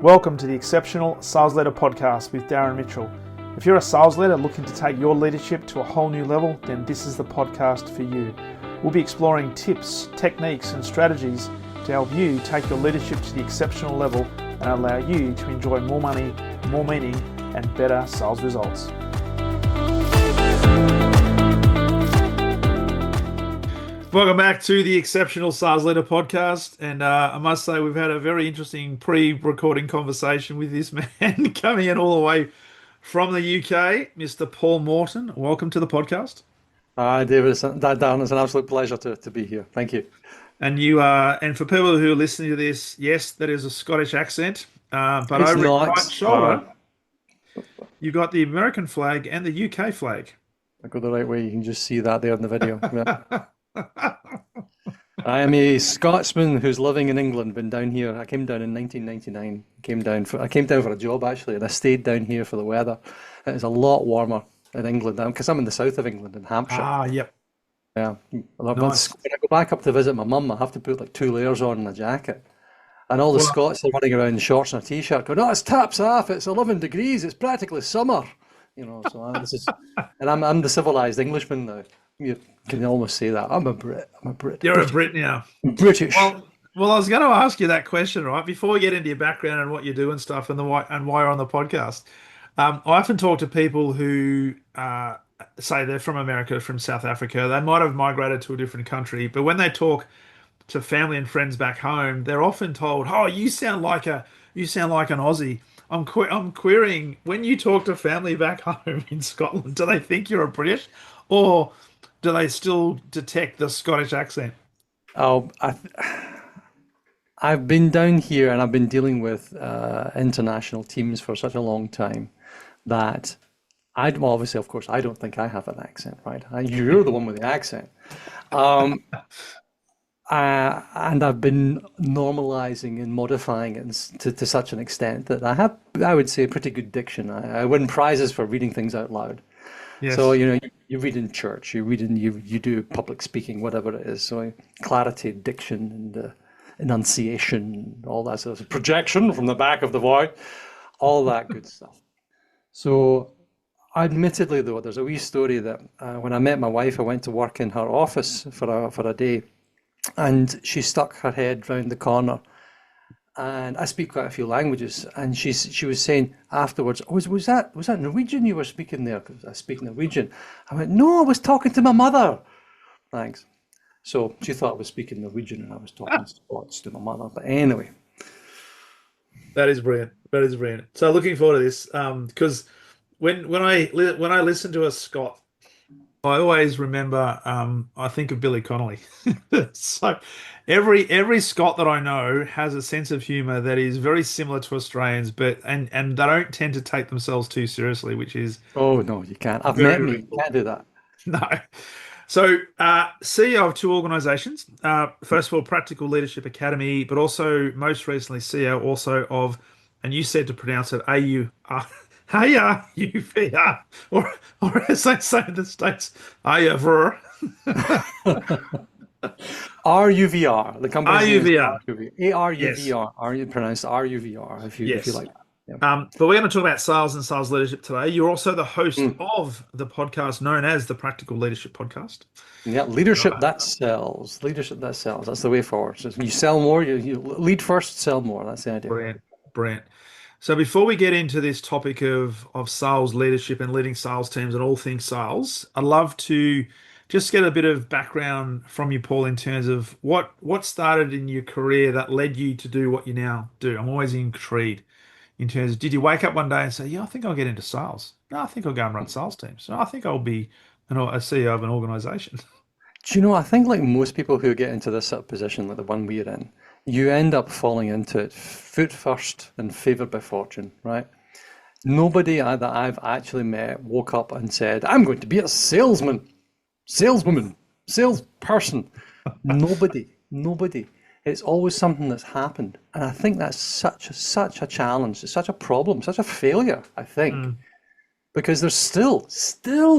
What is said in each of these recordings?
Welcome to the Exceptional Sales Leader Podcast with Darren Mitchell. If you're a sales leader looking to take your leadership to a whole new level, then this is the podcast for you. We'll be exploring tips, techniques, and strategies to help you take your leadership to the exceptional level and allow you to enjoy more money, more meaning, and better sales results. Welcome back to the Exceptional Sales Leader Podcast, and I must say we've had a very interesting pre-recording conversation with this man coming in all the way from the UK, Mr. Paul Morton. Welcome to the podcast. Hi, David. Darren, it's an absolute pleasure to be here. Thank you. And and for people who are listening to this, yes, that is a Scottish accent, but It's over not. your right shoulder, you've got the American flag and the UK flag. I go the right way. You can just see that there in the video. Yeah. I am a Scotsman who's living in England. Been down here. I came down in 1999. I came down for a job actually, and I stayed down here for the weather. It is a lot warmer in England because I'm in the south of England in Hampshire. Ah, yep. Yeah. Nice. When I go back up to visit my mum, I have to put like 2 layers on and a jacket. And all the Scots are running around in shorts and a t-shirt going, "No, it's taps off. It's 11 degrees. It's practically summer." You know, so I'm the civilized Englishman now. You can almost say that. I'm a Brit. You're a Brit now. British. Well, I was going to ask you that question, right? Before we get into your background and what you do and stuff and why you're on the podcast. I often talk to people who say they're from America, from South Africa. They might have migrated to a different country, but when they talk to family and friends back home, they're often told, "Oh, you sound like an Aussie." I'm querying, when you talk to family back home in Scotland, do they think you're a British, or do they still detect the Scottish accent? Oh, I've been down here and I've been dealing with international teams for such a long time that well, obviously, of course, I don't think I have an accent, right? You're the one with the accent. And I've been normalizing and modifying it to such an extent that I have, I would say, pretty good diction. I win prizes for reading things out loud. Yes. So, you read in church, you do public speaking, whatever it is. So clarity, diction, and enunciation, all that sort of projection from the back of the voice, all that good stuff. So admittedly, though, there's a wee story that when I met my wife, I went to work in her office for a day, and she stuck her head round the corner. And I speak quite a few languages, and she was saying afterwards, "Was that Norwegian you were speaking there?" Because I speak Norwegian. I went, "No, I was talking to my mother." Thanks. So she thought I was speaking Norwegian, and I was talking Scots to my mother. But anyway, that is brilliant. That is brilliant. So looking forward to this, because when I listen to a Scot, I always remember, I think of Billy Connolly. So every Scot that I know has a sense of humor that is very similar to Australians, but and they don't tend to take themselves too seriously, which is... Oh, no, you can't. I've met me. You can't do that. No. So CEO of 2 organizations. First of all, Practical Leadership Academy, but also most recently CEO also of, and you said to pronounce it, AUVR, or as they say in the States, AUVR. RUVR, the company. RUVR. ARUVR. Yes. Are you pronounced RUVR if you like that? Yeah. But we're going to talk about sales and sales leadership today. You're also the host of the podcast known as the Practical Leadership Podcast. Yeah, leadership that sells. Leadership that sells. That's the way forward. So you sell more, you lead first, sell more. That's the idea. Brilliant. So before we get into this topic of sales leadership and leading sales teams and all things sales, I'd love to just get a bit of background from you, Paul, in terms of what started in your career that led you to do what you now do. I'm always intrigued in terms of, did you wake up one day and say, "Yeah, I think I'll get into sales. No, I think I'll go and run sales teams. No, I think I'll be a CEO of an organization." Do you know, I think like most people who get into this sort of position, like the one we're in, you end up falling into it foot first and favored by fortune, right? Nobody that I've actually met woke up and said, "I'm going to be a salesman, saleswoman, salesperson." Nobody. It's always something that's happened. And I think that's such a challenge. It's such a problem, such a failure, I think. Because there's still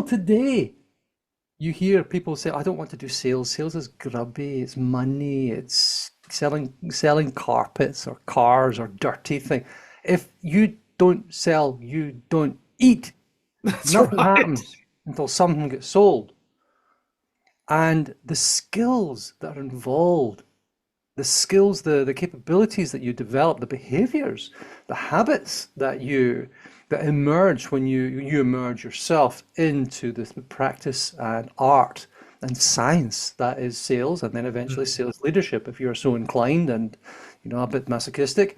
today, you hear people say, "I don't want to do sales. Sales is grubby, it's money, it's selling carpets or cars or dirty things." If you don't sell, you don't eat. That's Nothing right. happens until something gets sold. And the skills that are involved, the skills, the capabilities that you develop, the behaviors, the habits that emerge when you immerse yourself into the practice and art and science that is sales, and then eventually Mm, sales leadership if you're so inclined and a bit masochistic.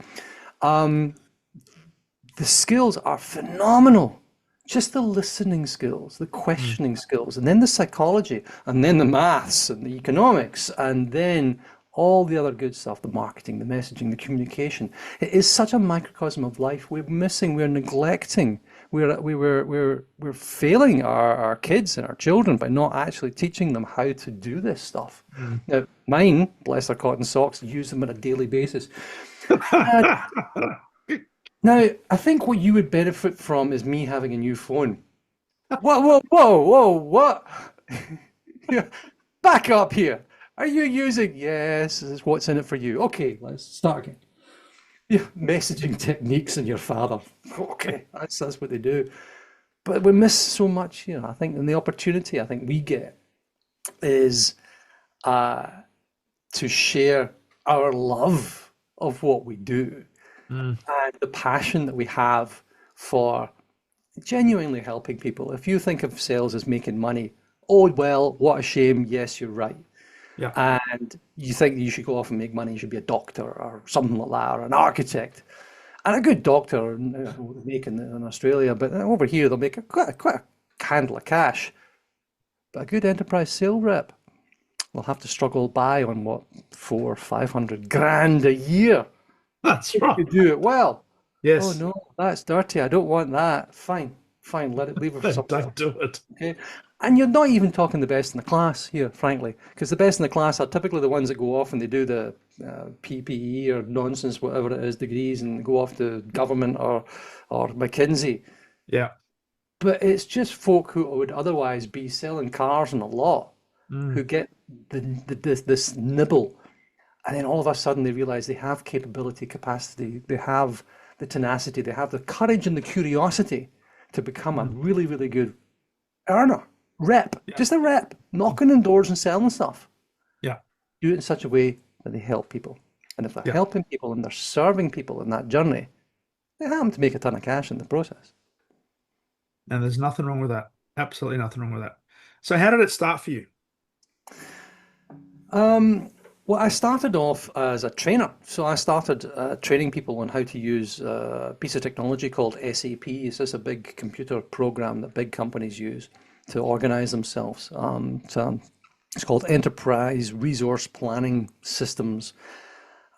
The skills are phenomenal. Just the listening skills, the mm. questioning skills, and then the psychology, and then the maths and the economics, and then all the other good stuff, the marketing, the messaging, the communication. It is such a microcosm of life we're missing, we're neglecting, we're failing our kids and our children by not actually teaching them how to do this stuff. Mm. Now, mine, bless their cotton socks, use them on a daily basis. Now, I think what you would benefit from is me having a new phone. Whoa, whoa, whoa, whoa, what? Yeah, back up here. Are you using? Yes, this is what's in it for you. Okay, let's start again. Yeah, messaging techniques and your father. Okay, that's what they do. But we miss so much here. I think, and the opportunity I think we get is to share our love of what we do Mm. and the passion that we have for genuinely helping people. If you think of sales as making money, oh, well, what a shame. Yes, you're right. Yeah. And you think you should go off and make money, you should be a doctor or something like that, or an architect. And a good doctor, make in Australia, but over here they'll make quite a handle of cash. But a good enterprise sales rep will have to struggle by on what, 400 or 500 grand a year That's if right. you do it well. Oh Yes. no, that's dirty. I don't want that. Fine, fine. Let it leave it for somebody Don't else. do it. Okay. And you're not even talking the best in the class here, frankly, because the best in the class are typically the ones that go off and they do the PPE or nonsense, whatever it is, degrees, and go off to government or McKinsey. Yeah. But it's just folk who would otherwise be selling cars on a lot who Mm. get this nibble, and then all of a sudden they realize they have capability, capacity, they have the tenacity, they have the courage and the curiosity to become a Mm. really, really good earner, rep, Yeah. just a rep, knocking on doors and selling stuff. Yeah. Do it in such a way that they help people. And if they're Yeah. helping people and they're serving people in that journey, they happen to make a ton of cash in the process. And there's nothing wrong with that. Absolutely nothing wrong with that. So how did it start for you? Well, I started off as a trainer. So I started training people on how to use a piece of technology called SAP. It's just a big computer program that big companies use to organize themselves. It's called Enterprise Resource Planning Systems.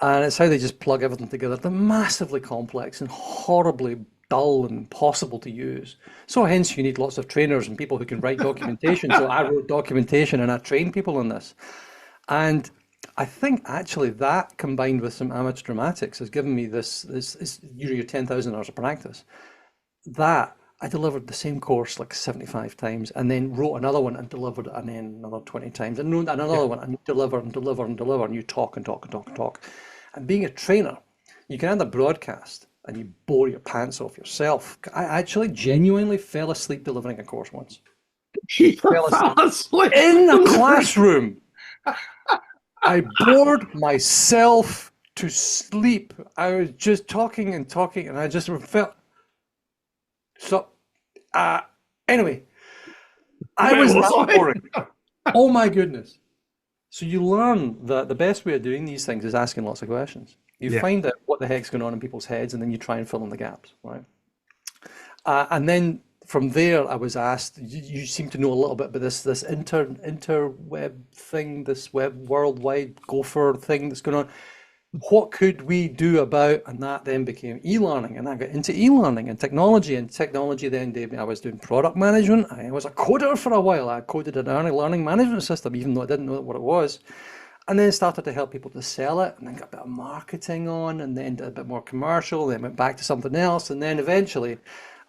And it's how they just plug everything together. They're massively complex and horribly dull and impossible to use. So hence you need lots of trainers and people who can write documentation. So I wrote documentation and I trained people on this. And I think actually that combined with some amateur dramatics has given me this usually your 10,000 hours of practice. That I delivered the same course like 75 times and then wrote another one and delivered it and then another 20 times and wrote Yeah. another one and deliver and deliver and deliver and you talk and talk and talk and talk. And being a trainer, you can either broadcast and you bore your pants off yourself. I actually genuinely fell asleep delivering a course once. You Fell fell asleep asleep. in a classroom. I bored myself to sleep. I was just talking and talking, and I just felt so. Uh, anyway, I Where was was that boring. I? Oh my goodness. So you learn that the best way of doing these things is asking lots of questions. You Yeah. find out what the heck's going on in people's heads, and then you try and fill in the gaps, right? And then from there, I was asked, you seem to know a little bit about this interweb thing, this web worldwide gopher thing that's going on. What could we do about? And that then became e-learning, and I got into e-learning and technology then gave me, I was doing product management. I was a coder for a while. I coded an early learning management system, even though I didn't know what it was. And then started to help people to sell it, and then got a bit of marketing on, and then did a bit more commercial, then went back to something else, and then eventually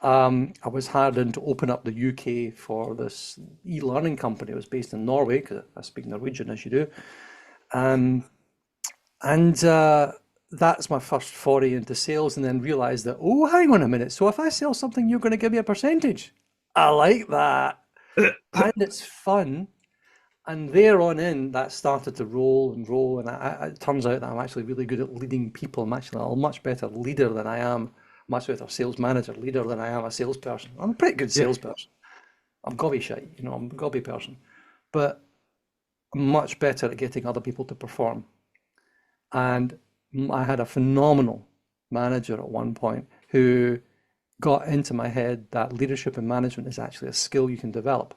I was hired in to open up the UK for this e-learning company. It was based in Norway, because I speak Norwegian, as you do. Um, and that's my first foray into sales, and then realized that, oh, hang on a minute. So if I sell something, you're going to give me a percentage. I like that. And it's fun. And there on in, that started to roll and roll. And it turns out that I'm actually really good at leading people. I'm actually a much better leader than I am, much better sales manager, leader than I am a salesperson. I'm a pretty good Yeah. salesperson. I'm gobby shy, I'm a gobby person. But I'm much better at getting other people to perform. And I had a phenomenal manager at one point who got into my head that leadership and management is actually a skill you can develop.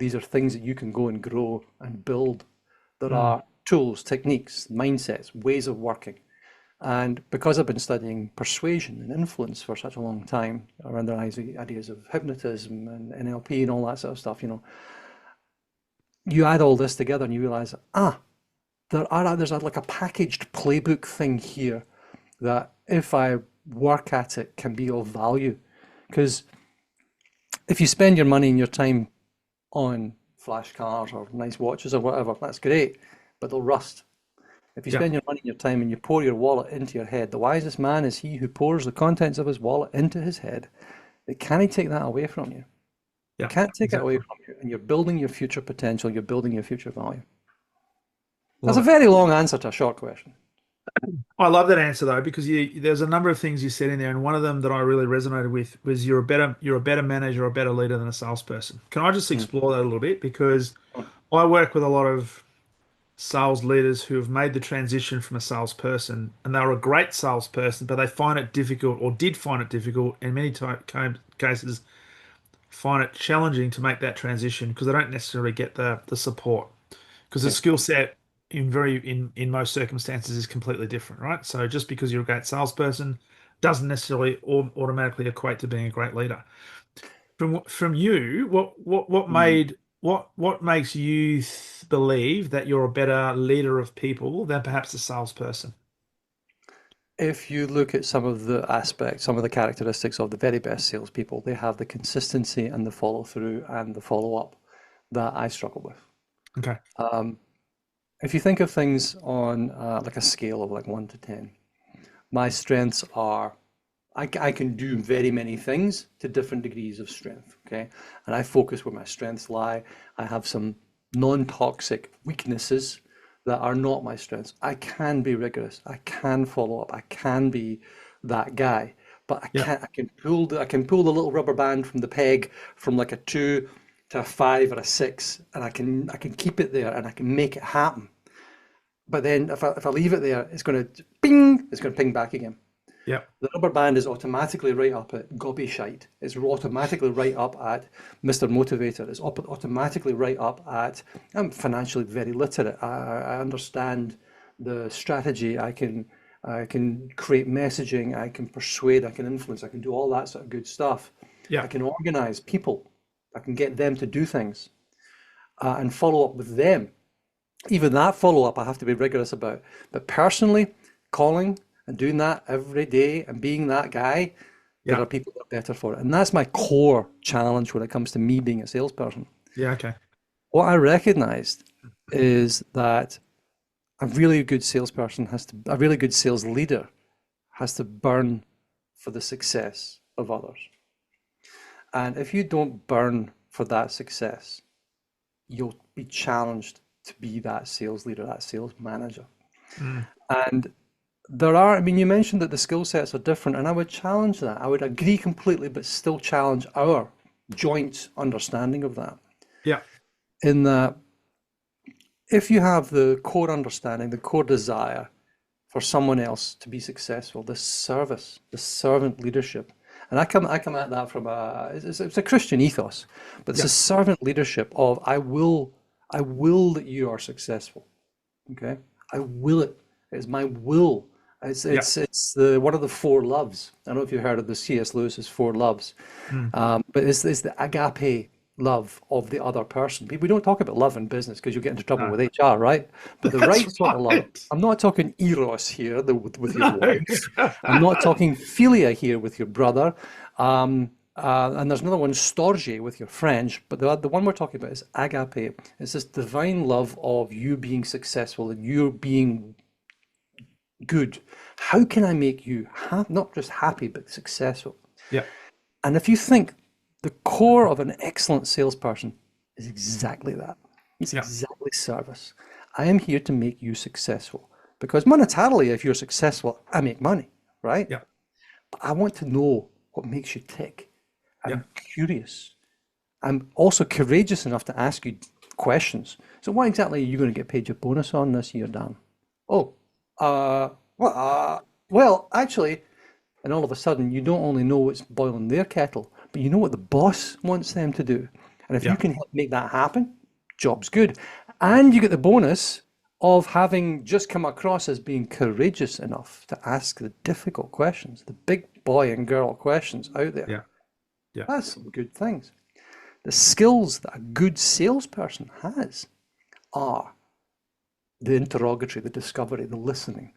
These are things that you can go and grow and build. There Mm. are tools, techniques, mindsets, ways of working. And because I've been studying persuasion and influence for such a long time around the ideas of hypnotism and NLP and all that sort of stuff, you add all this together and you realize, there's like a packaged playbook thing here that if I work at it can be of value. Because if you spend your money and your time on flash cars or nice watches or whatever, that's great, but they'll rust. If you Yeah. spend your money and your time and you pour your wallet into your head, the wisest man is he who pours the contents of his wallet into his head. They can't take that away from you. They Yeah. can't take it away Exactly. from you. And you're building your future potential, you're building your future value. That's Love a it. very long answer to a short question. I love that answer though, because there's a number of things you said in there, and one of them that I really resonated with was you're a better manager or a better leader than a salesperson. Can I just Mm. explore that a little bit? Because I work with a lot of sales leaders who have made the transition from a salesperson, and they were a great salesperson, but they find it difficult, or did find it difficult, in many cases, find it challenging to make that transition because they don't necessarily get the support, because the Yeah. skill set in most circumstances is completely different, right? So just because you're a great salesperson doesn't necessarily automatically equate to being a great leader. From you, Mm. what makes you believe that you're a better leader of people than perhaps a salesperson? If you look at some of the aspects, some of the characteristics of the very best salespeople, they have the consistency and the follow through and the follow up that I struggle with. Okay. If you think of things on like a scale of like 1 to 10, my strengths are I can do very many things to different degrees of strength, okay? And I focus where my strengths lie. I have some non-toxic weaknesses that are not my strengths. I can be rigorous. I can follow up. I can be that guy, but I Yeah. can't. I can pull the little rubber band from the peg from like a 2 to a 5 or a 6, and I can keep it there and I can make it happen. But then if I leave it there, it's going to ping. It's going to ping back again. Yeah. The rubber band is automatically right up at gobby shite. It's automatically right up at Mr. Motivator. It's automatically right up at I'm financially very literate. I understand the strategy. I can create messaging. I can persuade. I can influence. I can do all that sort of good stuff. I Yeah. can organize people. I can get them to do things and follow up with them. Even that follow up, I have to be rigorous about. But personally, calling and doing that every day and being that guy, there Yeah. are people that are better for it. And that's my core challenge when it comes to me being a salesperson. Yeah. Okay. What I recognized is that a really good sales leader has to burn for the success of others. And if you don't burn for that success, you'll be challenged to be that sales leader, that sales manager. Mm. And you mentioned that the skill sets are different, and I would challenge that. I would agree completely, but still challenge our joint understanding of that. Yeah. In that, if you have the core understanding, the core desire for someone else to be successful, the service, the servant leadership, and I come at that from it's a Christian ethos, but it's a Yeah. servant leadership of I will that you are successful. Okay, I will it. It's my will. It's Yeah. it's it's the one of the four loves. I don't know if you've heard of the C.S. Lewis's four loves, Mm. but it's the agape love of the other person. We don't talk about love in business because you'll get into trouble No. with HR, right? But the That's right sort of love. right. I'm not talking eros here, with your No. wife. I'm not talking philia here with your brother. And there's another one, storge, with your French. But the one we're talking about is agape. It's this divine love of you being successful and you being good. How can I make you not just happy, but successful? Yeah. And if you think the core of an excellent salesperson is exactly that, it's Yeah. exactly service. I am here to make you successful because monetarily, if you're successful, I make money, right? Yeah. But I want to know what makes you tick. Yeah. I'm curious. I'm also courageous enough to ask you questions. So, what exactly are you going to get paid your bonus on this year, Dan? Oh, uh, well, well, actually, and all of a sudden, you don't only know what's boiling their kettle, but you know what the boss wants them to do. And if you Yeah. can help make that happen, job's good. And you get the bonus of having just come across as being courageous enough to ask the difficult questions, the big boy and girl questions out there. Yeah. Yeah. That's some good things. The skills that a good salesperson has are the interrogatory, the discovery, the listening,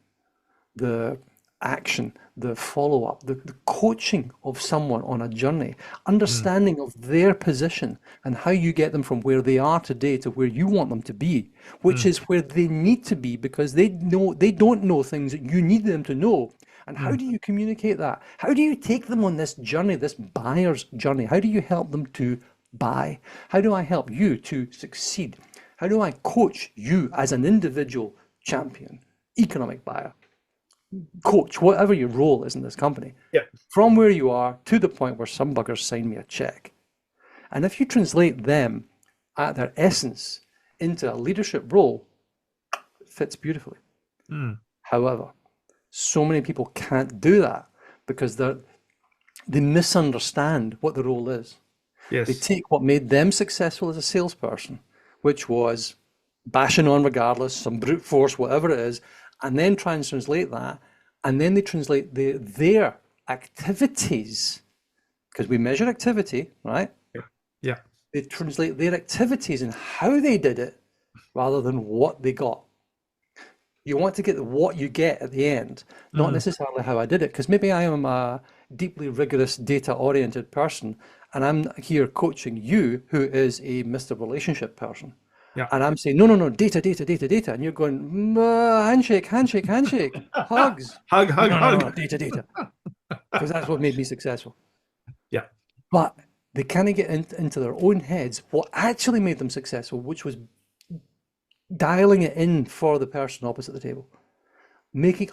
the action, the follow up, the coaching of someone on a journey, Mm. understanding of their position and how you get them from where they are today to where you want them to be, which Mm. is where they need to be because they don't know things that you need them to know. And how Mm. do you communicate that? How do you take them on this journey, this buyer's journey? How do you help them to buy? How do I help you to succeed? How do I coach you as an individual champion, economic buyer, coach, whatever your role is in this company, Yeah. from where you are to the point where some buggers sign me a check? And if you translate them at their essence into a leadership role, it fits beautifully. Mm. However, so many people can't do that because they misunderstand what the role is. They Yes. take what made them successful as a salesperson, which was bashing on regardless, some brute force, whatever it is, and then try and translate that, and then they translate their activities, because we measure activity, right? Yeah. Yeah. They translate their activities and how they did it rather than what they got. You want to get what you get at the end, not Mm. necessarily how I did it, because maybe I am a deeply rigorous data-oriented person, and I'm here coaching you, who is a Mr. Relationship person. Yeah. And I'm saying, no, no, no, data, data, data, data. And you're going, handshake, handshake, handshake, hugs. Hug, hug, No, no, no, hug. no, data, data. Because that's what made me successful. Yeah. But they kind of get into their own heads what actually made them successful, which was dialing it in for the person opposite the table,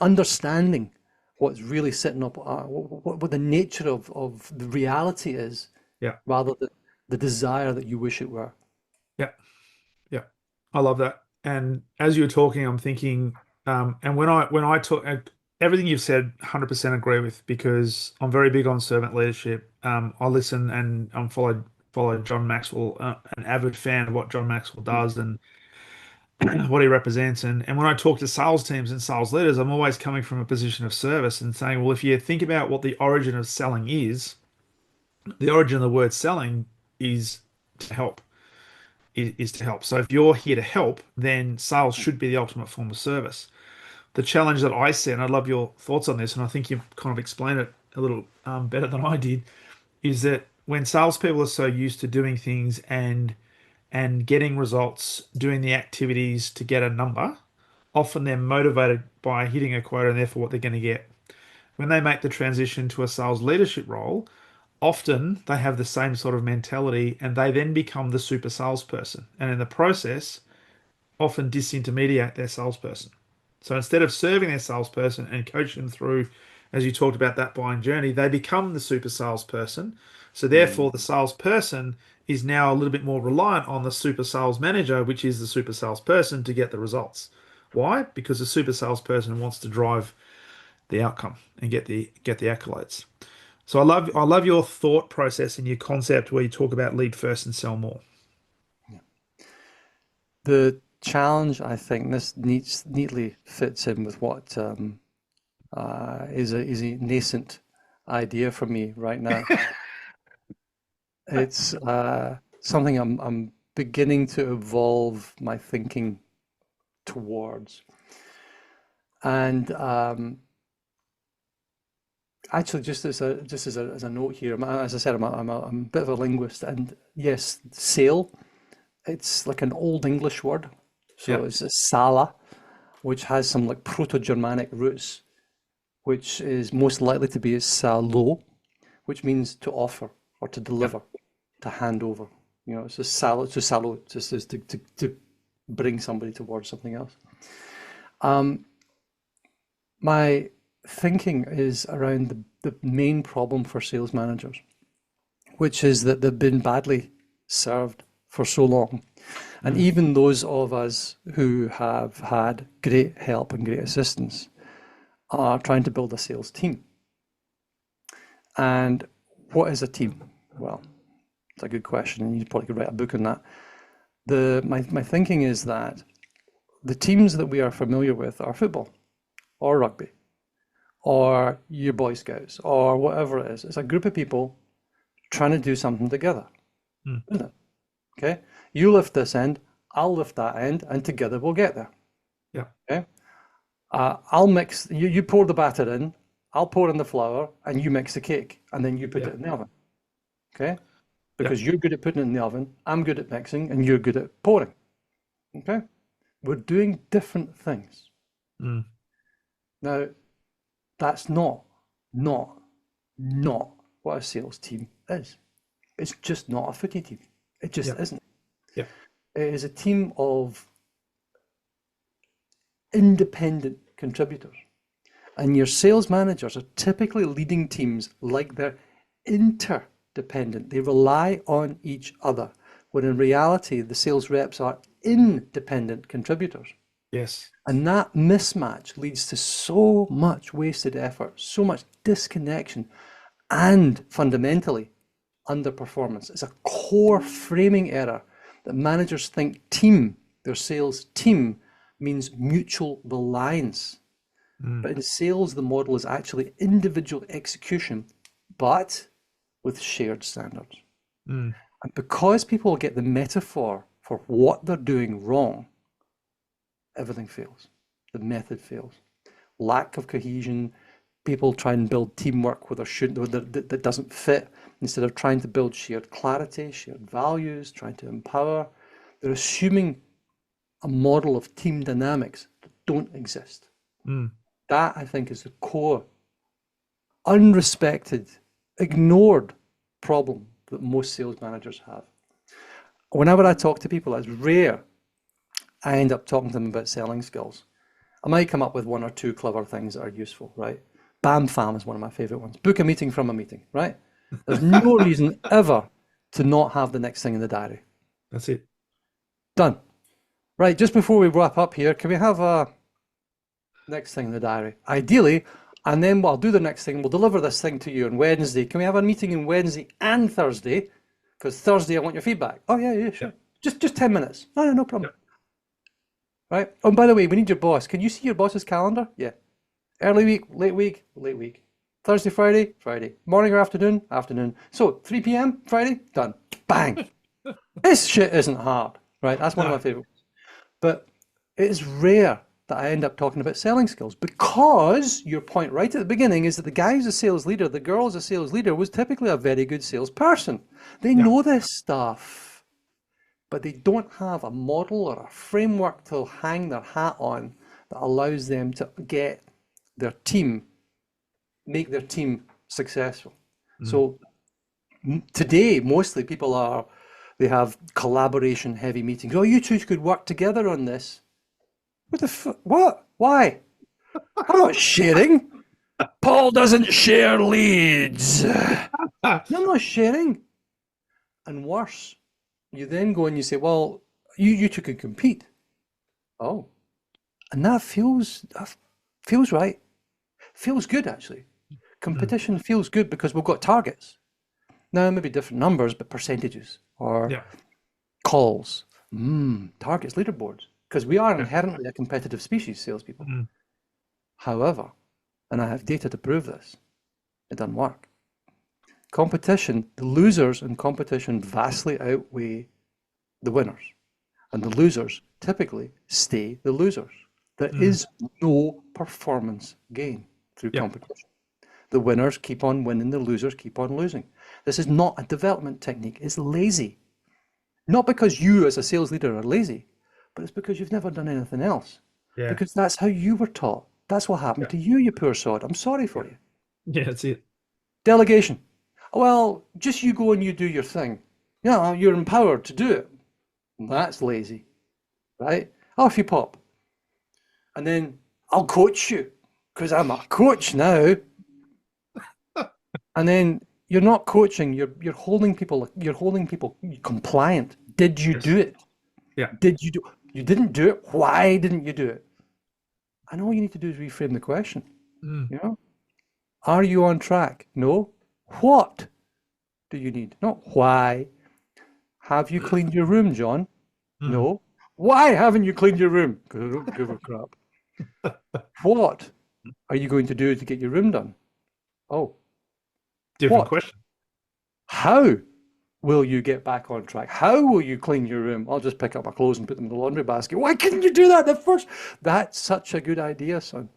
understanding what's really sitting up, what the nature of the reality is, Yeah. rather than the desire that you wish it were. Yeah. Yeah. I love that. And as you were talking, I'm thinking, and when I talk, everything you've said, 100% agree with because I'm very big on servant leadership. I listen and I'm follow John Maxwell, an avid fan of what John Maxwell does and what he represents. And when I talk to sales teams and sales leaders, I'm always coming from a position of service and saying, well, if you think about what the origin of selling is, the origin of the word selling is to help. Is to help. So if you're here to help, then sales should be the ultimate form of service. The challenge that I see, and I love your thoughts on this, and I think you've kind of explained it a little better than I did, is that when salespeople are so used to doing things and getting results, doing the activities to get a number, often they're motivated by hitting a quota and therefore what they're going to get. When they make the transition to a sales leadership role, often they have the same sort of mentality and they then become the super salesperson. And in the process, often disintermediate their salesperson. So instead of serving their salesperson and coaching them through, as you talked about that buying journey, they become the super salesperson. So therefore, the salesperson is now a little bit more reliant on the super sales manager, which is the super salesperson, to get the results. Why? Because the super salesperson wants to drive the outcome and get the accolades. So I love your thought process and your concept where you talk about lead first and sell more. The challenge, I think, this neatly fits in with what is a nascent idea for me right now. It's something I'm beginning to evolve my thinking towards. And actually, just as a note here, as I said, I'm a bit of a linguist, and yes, sale, it's like an old English word, Yeah. so it's a sala, which has some like Proto-Germanic roots, which is most likely to be salo, which means to offer or to deliver, to hand over. You know, it's a salo, just is to bring somebody towards something else. My thinking is around the main problem for sales managers, which is that they've been badly served for so long. And even those of us who have had great help and great assistance are trying to build a sales team. And what is a team? Well, it's a good question, and you probably could write a book on that. My thinking is that the teams that we are familiar with are football or rugby or your Boy Scouts or whatever it is. It's a group of people trying to do something together, isn't it? Okay, you lift this end, I'll lift that end, and together we'll get there. Yeah. Okay. I'll mix. You pour the batter in, I'll pour in the flour, and you mix the cake, and then you put it in the oven. Okay, because you're good at putting it in the oven, I'm good at mixing, and you're good at pouring. Okay, we're doing different things. Now, that's not what a sales team is. It's just not a footy team. It just isn't. Yeah. It is a team of independent contributors. And your sales managers are typically leading teams like they're interdependent. They rely on each other, when in reality, the sales reps are independent contributors. Yes. And that mismatch leads to so much wasted effort, so much disconnection, and fundamentally, underperformance. It's a core framing error that managers think team, their sales team, means mutual reliance. But in sales, the model is actually individual execution, but with shared standards. And because people get the metaphor for what they're doing wrong, everything fails. The method fails. Lack of cohesion. People try and build teamwork where there shouldn't, that doesn't fit. Instead of trying to build shared clarity, shared values, trying to empower, they're assuming a model of team dynamics that don't exist. That, I think, is the core, unrespected, ignored problem that most sales managers have. Whenever I talk to people, it's rare I end up talking to them about selling skills. I might come up with one or two clever things that are useful, right? Bam Fam is one of my favorite ones. Book a meeting from a meeting, right? There's no reason ever to not have the next thing in the diary. That's it. Done. Right, just before we wrap up here, can we have a next thing in the diary? Ideally, and then I'll do the next thing. We'll deliver this thing to you on Wednesday. Can we have a meeting on Wednesday and Thursday? Because Thursday I want your feedback. Oh yeah, sure. Yeah. Just 10 minutes. No problem. Yeah. Right. Oh, and by the way, we need your boss. Can you see your boss's calendar? Yeah. Early week, late week, late week. Thursday, Friday, Friday. Morning or afternoon, afternoon. So 3 p.m. Friday, done. Bang. This shit isn't hard, right? That's one of my favorites. But it is rare that I end up talking about selling skills, because your point right at the beginning is that the guy who's a sales leader, the girl who's a sales leader, was typically a very good salesperson. They know this stuff, but they don't have a model or a framework to hang their hat on that allows them to get their team, make their team successful. So today, mostly people they have collaboration heavy meetings. Oh, you two could work together on this. What? Why? I'm not sharing. Paul doesn't share leads. I'm not sharing. And worse, you then go and you say, well, you two could compete. Oh. And that feels right. Feels good, actually. Competition feels good because we've got targets. Now, maybe different numbers, but percentages or calls, targets, leaderboards. Because we are inherently a competitive species, salespeople. However, and I have data to prove this, it doesn't work. Competition, the losers in competition vastly outweigh the winners. And the losers typically stay the losers. There is no performance gain through competition. The winners keep on winning, the losers keep on losing. This is not a development technique, it's lazy. Not because you as a sales leader are lazy, but it's because you've never done anything else. Yeah. because that's how you were taught. That's what happened Yeah. to you, you poor sod. I'm sorry Yeah. for you. Yeah, that's it. Delegation. Well, just you go and you do your thing. Yeah, you're empowered to do it. That's lazy, right? Off you pop. And then I'll coach you because I'm a coach now. And then you're not coaching, you're holding people compliant. Did you Yes. do it? Yeah. Did you do You didn't do it? Why didn't you do it? And all you need to do is reframe the question. Mm. You know? Are you on track? No. What do you need? Not why. Have you cleaned your room, John? Mm. No. Why haven't you cleaned your room? Because I don't give a crap. What are you going to do to get your room done? Oh, Different what? question. How will you get back on track? How will you clean your room? I'll just pick up my clothes and put them in the laundry basket. Why couldn't you do that the first? That's such a good idea, son.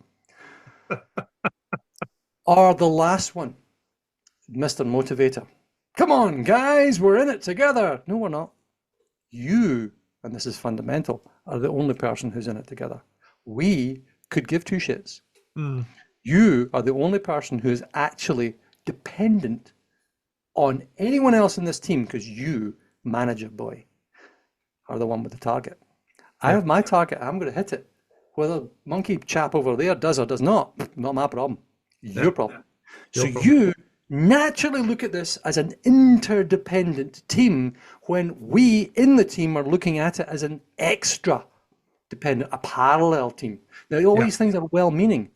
Or the last one, Mr. Motivator. Come on, guys, we're in it together. No, we're not. You, and this is fundamental, are the only person who's in it together. We could give two shits. Mm. You are the only person who is actually dependent on anyone else in this team because you, manager boy, are the one with the target. I Yeah. have my target, I'm going to hit it. Whether monkey chap over there does or does not my problem. Yeah. Your problem. So Your problem. you naturally look at this as an interdependent team when we in the team are looking at it as an extra dependent, a parallel team. Now, all Yeah. these things are well meaning,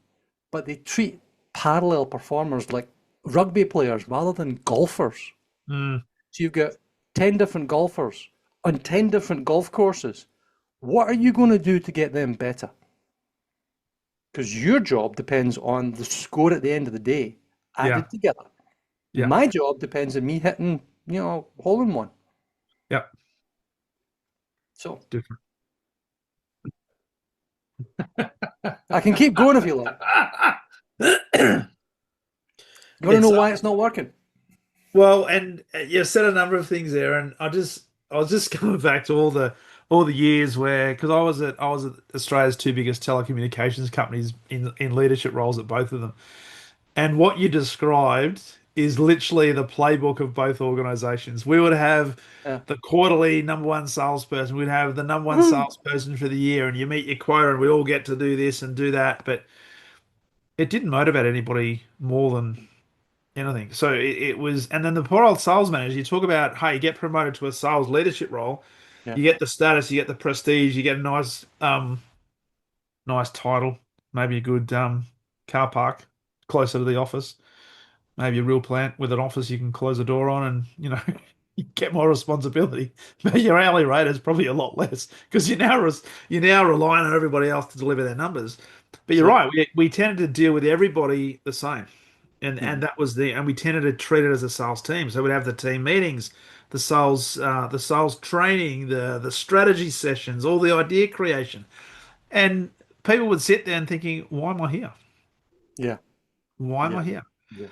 but they treat parallel performers like rugby players rather than golfers. Mm. So you've got 10 different golfers on 10 different golf courses. What are you going to do to get them better? Because your job depends on the score at the end of the day Yeah. added together. Yeah. My job depends on me hitting, hole in one. Yeah. So Different. I can keep going if you like. You want to know It's why it's not working? well, and you said a number of things there, and I was just coming back to all the years where because I was at Australia's two biggest telecommunications companies in leadership roles at both of them, and what you described is literally the playbook of both organizations. We would have Yeah. the quarterly number one salesperson, we'd have the number one Woo! salesperson for the year, and you meet your quota, and we all get to do this and do that, but it didn't motivate anybody more than anything. So it was, and then the poor old sales manager, you talk about, hey, you get promoted to a sales leadership role, Yeah. you get the status, you get the prestige, you get a nice title, maybe a good car park closer to the office, maybe a real plant with an office you can close the door on, and you get more responsibility. But your hourly rate is probably a lot less because you're now relying on everybody else to deliver their numbers. But That's you're it. right, we tended to deal with everybody the same. And Mhm. that was and we tended to treat it as a sales team. So we'd have the team meetings, the sales training, the strategy sessions, all the idea creation. And people would sit there and thinking, why am I here? Yeah. Why am Yeah. I here? Yeah.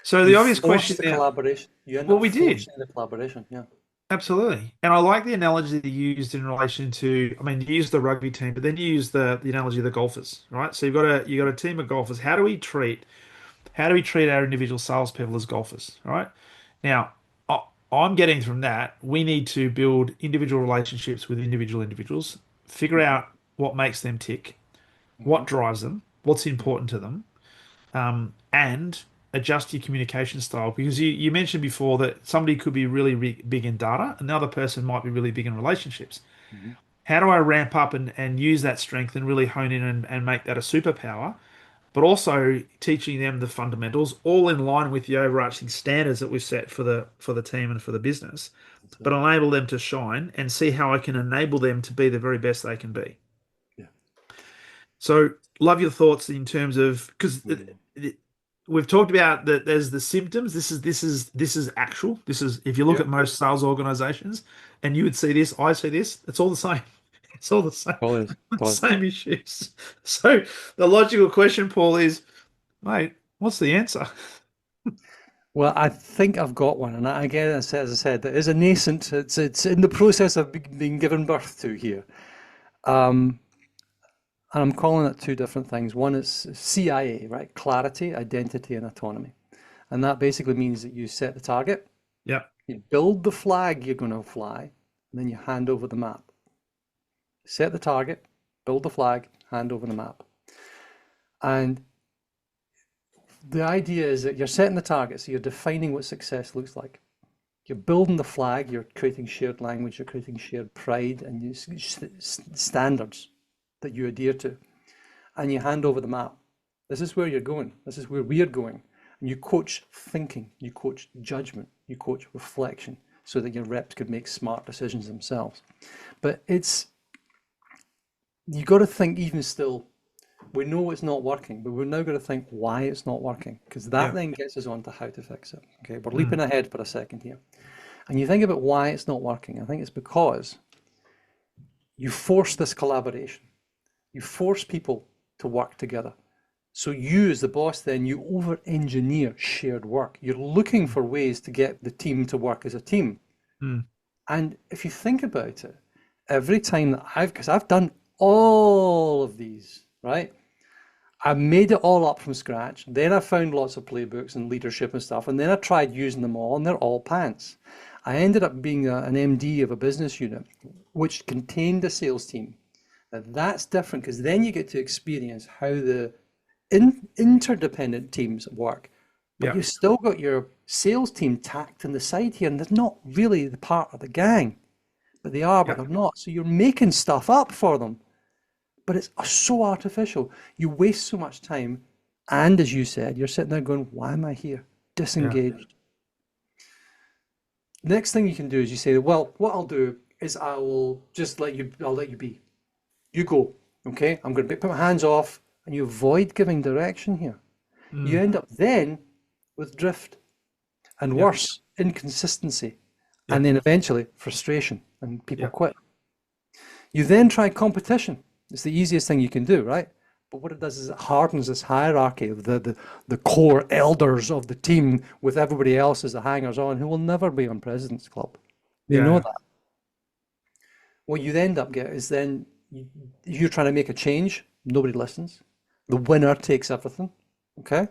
So You the obvious force question the now, collaboration. You end well, up we did. forcing the collaboration. Yeah. Absolutely. And I like the analogy that you used in relation to, I mean, you used the rugby team, but then you used the analogy of the golfers, right? So you got a team of golfers. How do we treat our individual salespeople as golfers, right? Now, I'm getting from that, we need to build individual relationships with individuals, figure Hmm. out what makes them tick, Hmm. what drives them, what's important to them, and adjust your communication style. Because you mentioned before that somebody could be really big in data, another person might be really big in relationships. Hmm. How do I ramp up and use that strength and really hone in and make that a superpower? But also teaching them the fundamentals, all in line with the overarching standards that we've set for the team and for the business, That's but it. enable them to shine and see how I can enable them to be the very best they can be. Yeah. So, love your thoughts in terms of because Mm. we've talked about that. There's the symptoms. This is actual. This is if you look Yeah. at most sales organizations, and you would see this, I see this. It's all the same. It's all the same. Totally is. Totally. Same issues. So the logical question, Paul, is, mate, what's the answer? Well, I think I've got one, and again, as I said, it is a nascent. It's in the process of being given birth to here. Um, And I'm calling it two different things. One is CIA, right? Clarity, identity, and autonomy. And that basically means that you set the target, Yeah. you build the flag you're going to fly, and then you hand over the map. Set the target, build the flag, hand over the map. And the idea is that you're setting the target, so you're defining what success looks like. You're building the flag, you're creating shared language, you're creating shared pride and standards that you adhere to. And you hand over the map. This is where you're going. This is where we're going. And you coach thinking, you coach judgment, you coach reflection so that your reps could make smart decisions themselves. But you got to think even still, we know it's not working, but we're now going to think why it's not working, because that then gets us on to how to fix it. Okay, we're leaping ahead for a second here. And you think about why it's not working. I think it's because you force this collaboration. You force people to work together. So you, as the boss, then you over-engineer shared work. You're looking for ways to get the team to work as a team. And if you think about it, every time that because I've done all of these, right? I made it all up from scratch. Then I found lots of playbooks and leadership and stuff. And then I tried using them all, and they're all pants. I ended up being an MD of a business unit, which contained a sales team. Now that's different, because then you get to experience how the interdependent teams work, but you've still got your sales team tacked on the side here, and they're not really the part of the gang, but they are, but they're not. So you're making stuff up for them, but it's so artificial. You waste so much time, and as you said, you're sitting there going, why am I here? Disengaged. Next thing you can do is you say, well, what I'll do is I'll let you be. You go, okay? I'm going to put my hands off. And you avoid giving direction here. You end up then with drift and worse, inconsistency, and then eventually frustration, and people quit. You then try competition. It's the easiest thing you can do, right? But what it does is it hardens this hierarchy of the core elders of the team with everybody else as the hangers-on who will never be on President's Club. They know that. What you end up getting is then you're trying to make a change. Nobody listens. The winner takes everything, okay?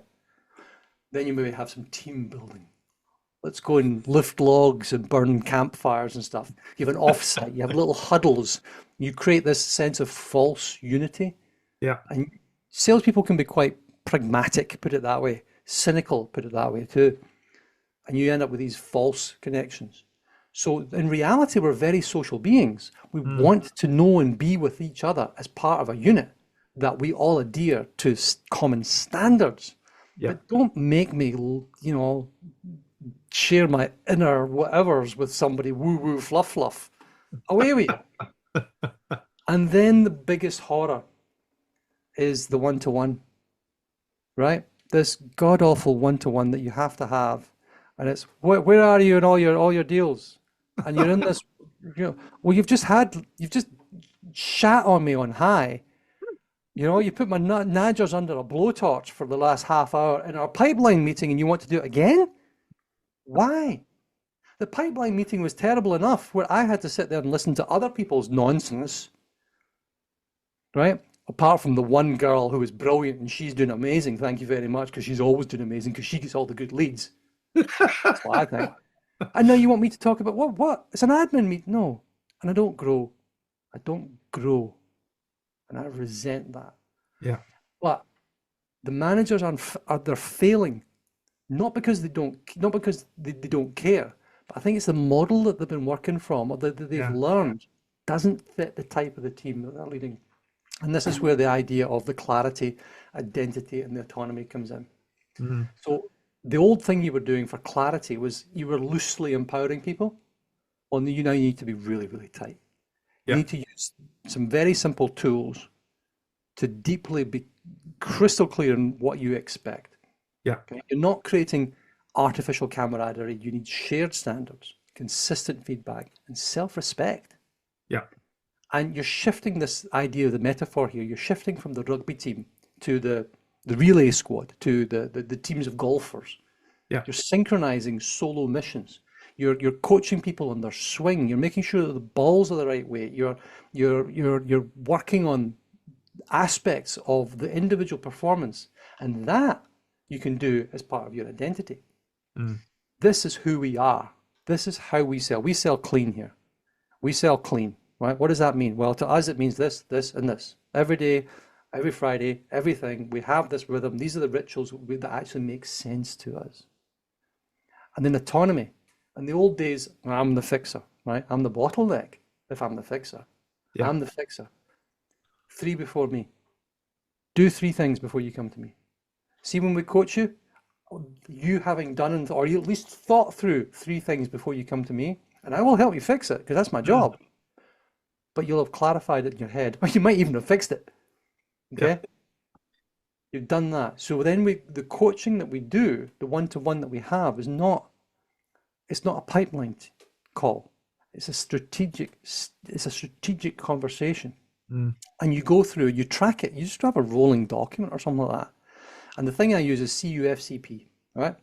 Then you maybe have some team building. Let's go and lift logs and burn campfires and stuff. You have an offsite, you have little huddles. You create this sense of false unity. Yeah. And salespeople can be quite pragmatic, put it that way, cynical, put it that way too. And you end up with these false connections. So in reality, we're very social beings. We want to know and be with each other as part of a unit, that we all adhere to common standards. But don't make me, share my inner whatevers with somebody, woo-woo, fluff. Away with you. And then the biggest horror is the one-to-one, right? This god-awful one-to-one that you have to have. And it's, where are you in all your deals? And you're in this, well, you've just shat on me on high. You put my nagers under a blowtorch for the last half hour in our pipeline meeting, and you want to do it again? Why? The pipeline meeting was terrible enough where I had to sit there and listen to other people's nonsense, right? Apart from the one girl who was brilliant and she's doing amazing, thank you very much, because she's always doing amazing because she gets all the good leads. That's what I think. And now you want me to talk about what? It's an admin meeting. No. And I don't grow. And I resent that. Yeah. But the managers they're failing, not because they don't care, but I think it's the model that they've been working from, or that they've learned, doesn't fit the type of the team that they're leading. And this is where the idea of the clarity, identity, and the autonomy comes in. So the old thing you were doing for clarity was you were loosely empowering people. Well, you now need to be really, really tight. You need to use some very simple tools to deeply be crystal clear in what you expect. Okay? You're not creating artificial camaraderie. You need shared standards, consistent feedback, and self-respect. And you're shifting this idea of the metaphor here. You're shifting from the rugby team to the relay squad, to the teams of golfers. You're synchronizing solo missions. You're coaching people on their swing. You're making sure that the balls are the right way. You're working on aspects of the individual performance, and that you can do as part of your identity. Mm. This is who we are. This is how we sell. We sell clean here. We sell clean, right? What does that mean? Well, to us, it means this, this, and this. Every day, every Friday, everything. We have this rhythm. These are the rituals that actually make sense to us. And then autonomy. In the old days, I'm the fixer, right? I'm the bottleneck if I'm the fixer. Yeah. I'm the fixer. 3 before me. Do 3 things before you come to me. See, when we coach you, you having done, or you at least thought through 3 things before you come to me, and I will help you fix it because that's my job. But you'll have clarified it in your head, or you might even have fixed it. Okay? Yeah. You've done that. So then the coaching that we do, the one-to-one that we have, is not, it's not a pipeline call. It's a strategic conversation. Mm. And you go through, you track it. You just have a rolling document or something like that. And the thing I use is CUFCP, right?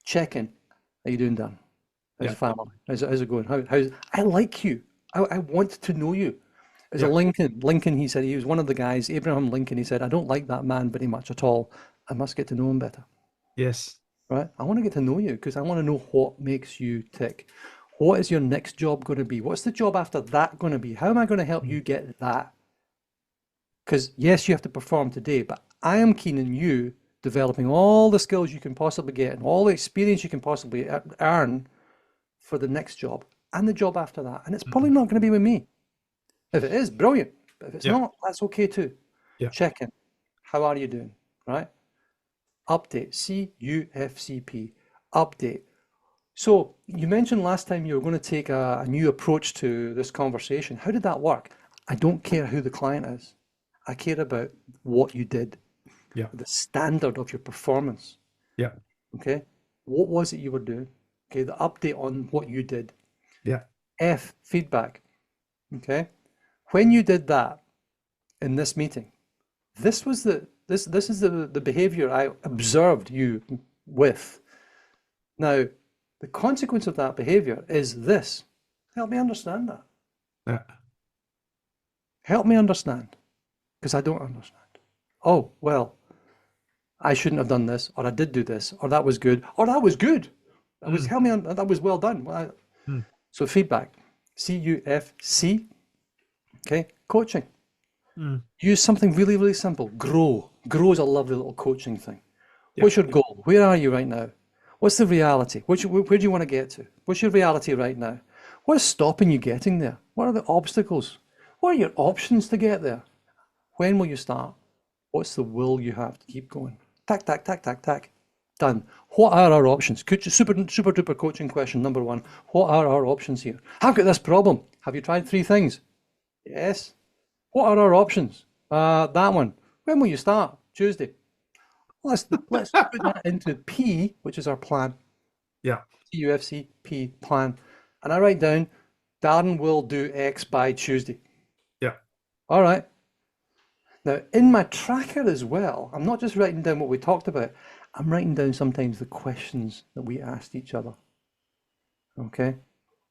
Check in. How you doing, Dan? How's Yeah. the family? How's it going? I like you. I want to know you. There's a Yeah. Lincoln, he said, he was one of the guys, Abraham Lincoln, he said, I don't like that man very much at all. I must get to know him better, Yes. right? I want to get to know you because I want to know what makes you tick. What is your next job going to be? What's the job after that going to be? How am I going to help you get that? Because yes, you have to perform today, but I am keen on you developing all the skills you can possibly get and all the experience you can possibly earn for the next job and the job after that. And it's probably not going to be with me. If it is, brilliant. But if it's Yeah. not, that's okay too. Yeah. Check in. How are you doing? Right? Update. CUFCP. Update. So you mentioned last time you were going to take a new approach to this conversation. How did that work? I don't care who the client is. I care about what you did, Yeah. the standard of your performance. Yeah. Okay. What was it you were doing? Okay. The update on what you did. Yeah. F, feedback. Okay. When you did that in this meeting, this is the behavior I observed you with. Now, the consequence of that behavior is this. Help me understand that. Yeah. Help me understand, because I don't understand. Oh, well, I shouldn't have done this, or I did do this, or that was good, or that was good. That was help me that was well done. Mm. So feedback, CUFC. Okay, coaching. Mm. Use something really, really simple. Grow. Grow is a lovely little coaching thing. Yeah. What's your goal? Where are you right now? What's the reality? Where do you want to get to? What's your reality right now? What's stopping you getting there? What are the obstacles? What are your options to get there? When will you start? What's the will you have to keep going? Tack, tack, tack, tack, tack. Done. What are our options? Super duper coaching question number 1. What are our options here? I've got this problem. Have you tried 3 things? Yes. What are our options? That one. When will you start? Tuesday. Let's put that into P, which is our plan. Yeah. CUFC P plan. And I write down, Darren will do X by Tuesday. Yeah. All right. Now, in my tracker as well, I'm not just writing down what we talked about. I'm writing down sometimes the questions that we asked each other. Okay.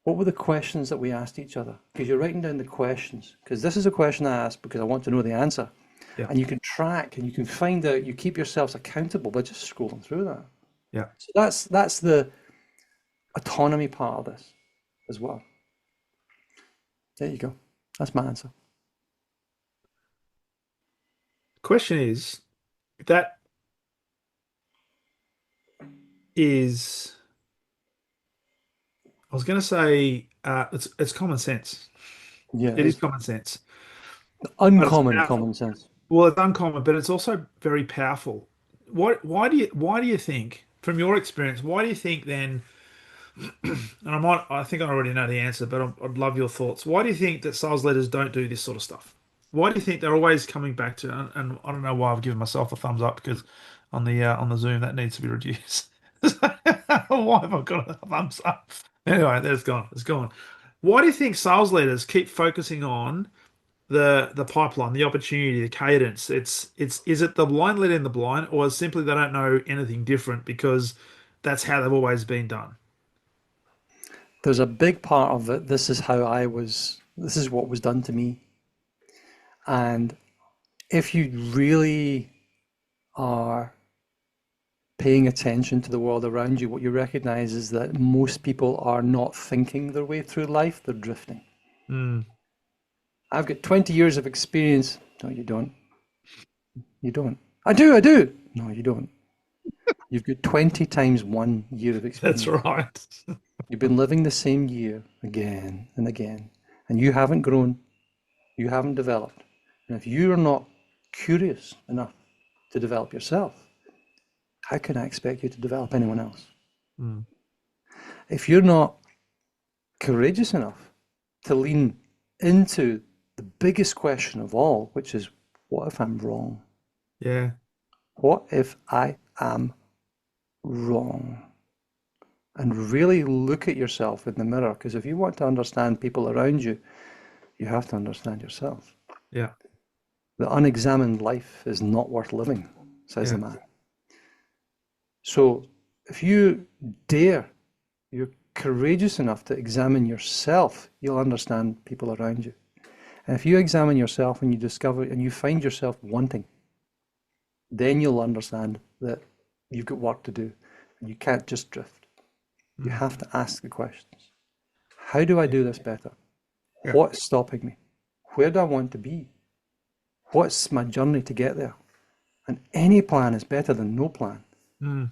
What were the questions that we asked each other? Because you're writing down the questions. Because this is a question I asked because I want to know the answer. Yeah. And you can track and you can find out, you keep yourselves accountable by just scrolling through that. Yeah. So that's the autonomy part of this as well. There you go. That's my answer. Question is, that is, I was going to say, it's common sense. Yeah, It is it's common sense. But it's uncommon powerful. common sense. Well, it's uncommon, but it's also very powerful. Why do you think, from your experience, why do you think then, and I think I already know the answer, but I'd love your thoughts. Why do you think that sales leaders don't do this sort of stuff? Why do you think they're always coming back to, and I don't know why I've given myself a thumbs up because on the Zoom that needs to be reduced. Why have I got a thumbs up? Anyway, there it's gone. It's gone. Why do you think sales leaders keep focusing on the pipeline, the opportunity, the cadence? Is it the blind leading the blind, or is simply they don't know anything different because that's how they've always been done? There's a big part of it. This is what was done to me. And if you really are paying attention to the world around you, what you recognize is that most people are not thinking their way through life, they're drifting. Mm. I've got 20 years of experience. No, you don't. You don't. I do. No, you don't. You've got 20 times 1 year of That's experience. right. You've been living the same year again and again, and you haven't grown, you haven't developed. And if you are not curious enough to develop yourself, how can I expect you to develop anyone else? Mm. If you're not courageous enough to lean into the biggest question of all, which is, what if I'm wrong? Yeah. What if I am wrong? And really look at yourself in the mirror, because if you want to understand people around you, you have to understand yourself. Yeah. The unexamined life is not worth living, says Yeah. the man. So if you dare, you're courageous enough to examine yourself, you'll understand people around you. And if you examine yourself and you discover and you find yourself wanting, then you'll understand that you've got work to do. And you can't just drift. You Mm. have to ask the questions. How do I do this better? Yeah. What's stopping me? Where do I want to be? What's my journey to get there? And any plan is better than no plan. Mm.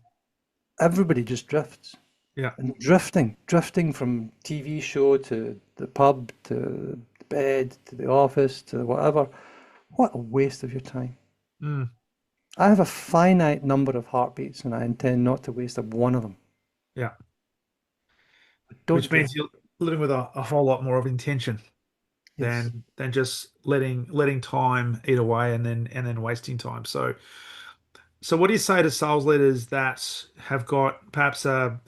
Everybody just drifts. Yeah. And drifting from TV show to the pub, to the bed, to the office, to whatever. What a waste of your time. Mm. I have a finite number of heartbeats and I intend not to waste one of them. Yeah. But don't Which means drift. you're living with a whole lot more of intention Yes. than just letting time eat away and then wasting time. So what do you say to sales leaders that have got perhaps a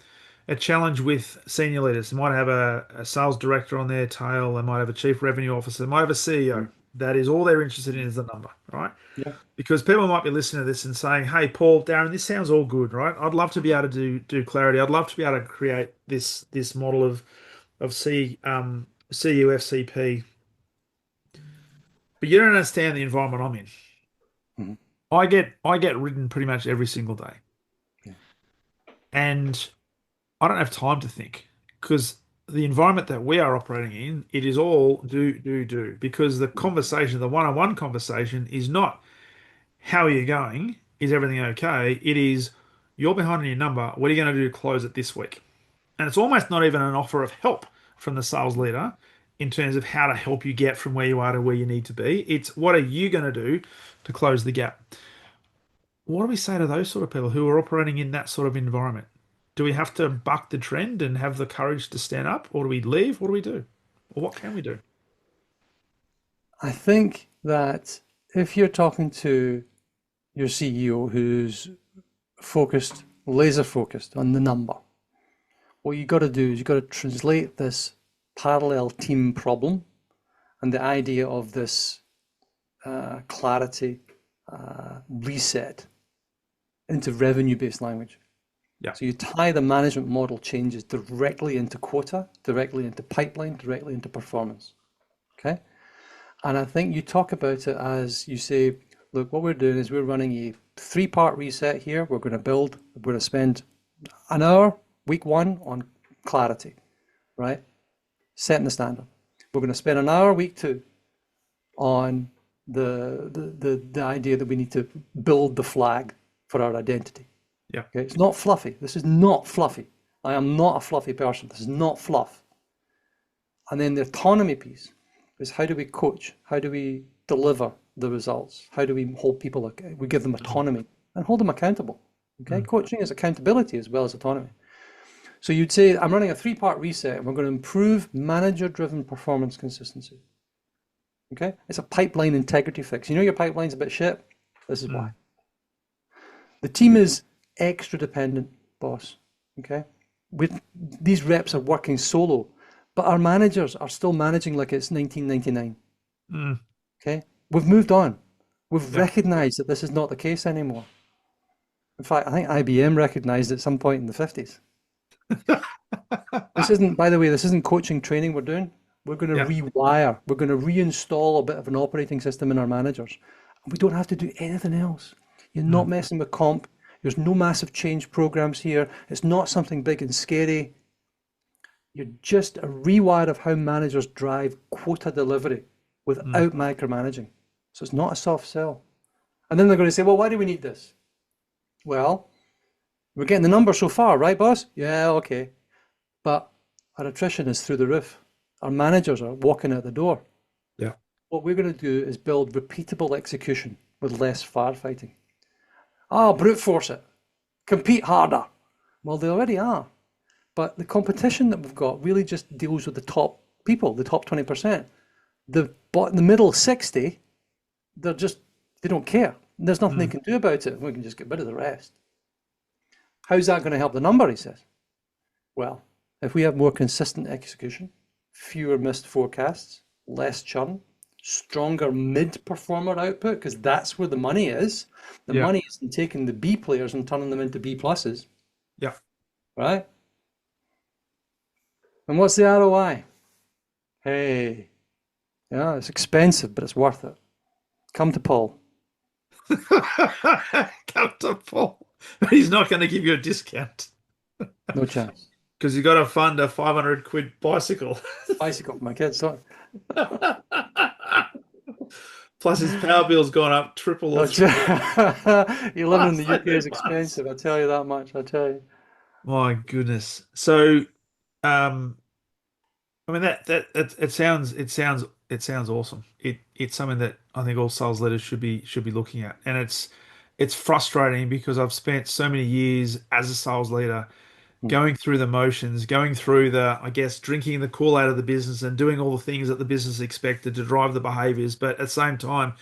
challenge with senior leaders? They might have a sales director on their tail, they might have a chief revenue officer, they might have a CEO Mm. that is all they're interested in is the number, right? Yeah. Because people might be listening to this and saying, "Hey, Paul, Darren, this sounds all good, right? I'd love to be able to do clarity. I'd love to be able to create this model of CUFCP, but you don't understand the environment I'm in. Mhm. I get ridden pretty much every single day, Yeah. and I don't have time to think because the environment that we are operating in, it is all do, do, do. Because the conversation, the one-on-one conversation, is not how are you going? Is everything okay? It is you're behind on your number. What are you going to do to close it this week? And it's almost not even an offer of help from the sales leader in terms of how to help you get from where you are to where you need to be. It's what are you going to do to close the gap? What do we say to those sort of people who are operating in that sort of environment? Do we have to buck the trend and have the courage to stand up, or do we leave? What do we do? Or what can we do? I think that if you're talking to your CEO who's focused, laser focused on the number, what you got to do is you got to translate this parallel team problem and the idea of this clarity reset into revenue-based language. Yeah. So you tie the management model changes directly into quota, directly into pipeline, directly into performance. Okay. And I think you talk about it as you say, look, what we're doing is we're running a three-part reset here. We're going to spend an hour, week one, on clarity, right? Setting the standard. We're going to spend an hour, week two, on the idea that we need to build the flag for our identity. Yeah. Okay, it's not fluffy. This is not fluffy. I am not a fluffy person. This is not fluff. And then the autonomy piece is how do we coach? How do we deliver the results? How do we hold people? We give them autonomy and hold them accountable. Okay, Mm. coaching is accountability as well as autonomy. So you'd say, I'm running a three-part reset and we're going to improve manager-driven performance consistency. Okay, it's a pipeline integrity fix. You know your pipeline's a bit shit? This is why. Mm. The team is extra dependent, boss. Okay, these reps are working solo, but our managers are still managing like it's 1999. Mm. Okay, we've moved on. We've Yeah. recognized that this is not the case anymore. In fact, I think IBM recognized at some point in the 50s. This isn't, by the way, this isn't coaching training we're doing. We're going to Yeah. rewire. We're going to reinstall a bit of an operating system in our managers. We don't have to do anything else. You're not messing with comp. There's no massive change programs here. It's not something big and scary. You're just a rewire of how managers drive quota delivery Mm. without micromanaging. So it's not a soft sell. And then they're going to say, well, why do we need this? Well, we're getting the number so far, right, boss? Yeah, okay. But our attrition is through the roof. Our managers are walking out the door. Yeah. What we're going to do is build repeatable execution with less firefighting. Oh, brute force it. Compete harder. Well, they already are. But the competition that we've got really just deals with the top people, the top 20%. The middle 60, they don't care. There's nothing they Mm. can do about it. We can just get rid of the rest. How's that going to help the number, he says? Well, if we have more consistent execution, fewer missed forecasts, less churn, stronger mid-performer output, because that's where the money is. The Yeah. money isn't taking the B players and turning them into B pluses, Yeah. right? And what's the ROI? Hey, yeah, it's expensive, but it's worth it. Come to Paul. Come to Paul. He's not going to give you a discount No chance. because you got to fund a 500 quid bicycle. Bicycle for my kids, don't Plus his power bill's gone up triple or no three. You living in the Save UK is the bus. expensive, I tell you that much, I tell you. My goodness. So, um, I mean it sounds awesome. It's something that I think all sales leaders should be looking at, and it's frustrating because I've spent so many years as a sales leader Hmm. going through the motions, going through I guess, drinking the cool out of the business and doing all the things that the business expected to drive the behaviors, but at the same time,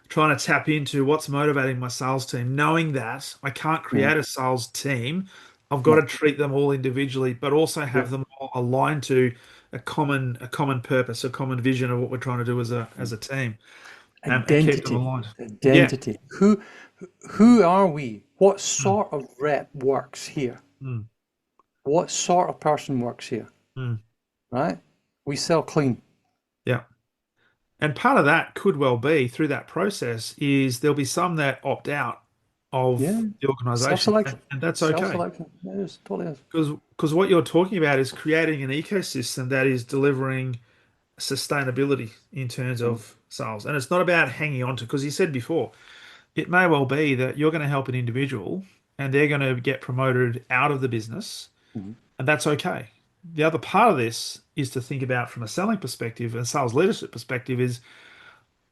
trying to tap into what's motivating my sales team, knowing that I can't Hmm. create a sales team. I've got No. to treat them all individually, but also Yeah. have them all aligned to a common purpose, a common vision of what we're trying to do as a team, and keep them Identity. aligned. Yeah. Identity. Who are we? What Mm, sort of rep works here? mm, What sort of person works here? mm. Right? We sell clean. Yeah. And part of that could well be through that process is there'll be some that opt out Yeah. of the organization, and, Self-selection. and that's okay. Self-selection. It is, totally is. Because what you're talking about is creating an ecosystem that is delivering sustainability in terms Mm, of sales. And it's not about hanging on to, because you said before, it may well be that you're going to help an individual and they're going to get promoted out of the business, mhm, and that's okay. The other part of this is to think about from a selling perspective and sales leadership perspective is,